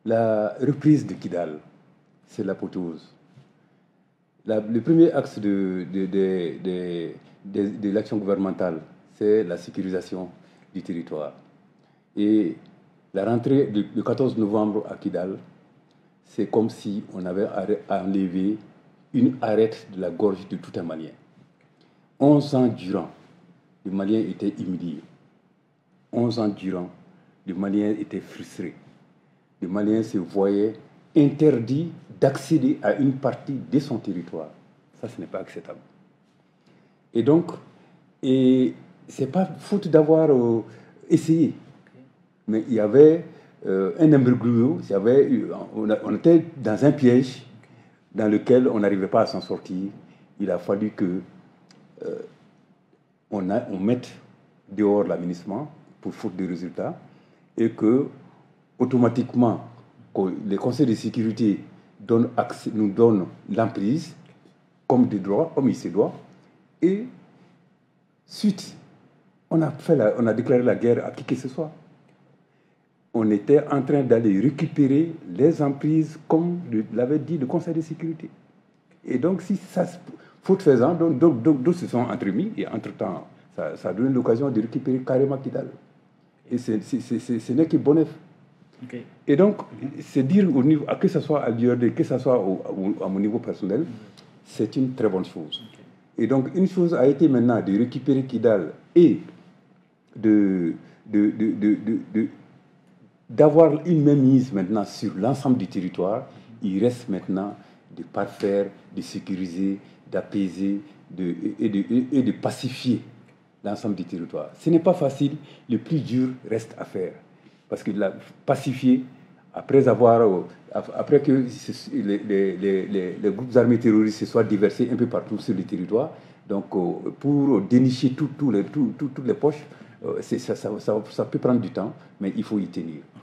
La reprise de Kidal, c'est l'apothéose. Le premier axe de l'action gouvernementale, c'est la sécurisation du territoire. Et la rentrée du 14 novembre à Kidal, c'est comme si on avait enlevé une arête de la gorge de tout un Malien. 11 ans durant, le Malien était humilié. 11 ans durant, le Malien était frustré. Le Malien se voyait interdit d'accéder à une partie de son territoire. Ça, ce n'est pas acceptable. Et donc, c'est pas faute d'avoir essayé. Mais il y avait un imbroglio, on était dans un piège dans lequel on n'arrivait pas à s'en sortir. Il a fallu que on mette dehors l'aménagement pour faute de résultats et que automatiquement les conseils de sécurité nous donnent l'emprise comme des droits, comme il se doit. Et suite, on a déclaré la guerre à qui que ce soit. On était en train d'aller récupérer les emprises comme l'avait dit le Conseil de sécurité. Et donc, si ça, faute faisant, d'autres se sont entremis et entre-temps, ça a donné l'occasion de récupérer carrément Kidal. Et ce n'est que bonheur. Okay. Et donc, c'est dire au niveau, que ce soit à l'IRD, que ce soit à mon niveau personnel, c'est une très bonne chose. Okay. Et donc, une chose a été maintenant de récupérer Kidal et d'avoir une mainmise maintenant sur l'ensemble du territoire. Il reste maintenant de parfaire, de sécuriser, d'apaiser et de pacifier l'ensemble du territoire. Ce n'est pas facile, le plus dur reste à faire. Parce que pacifier, après que les groupes armés terroristes se soient déversés un peu partout sur le territoire, donc pour dénicher toutes les poches, ça peut prendre du temps, mais il faut y tenir.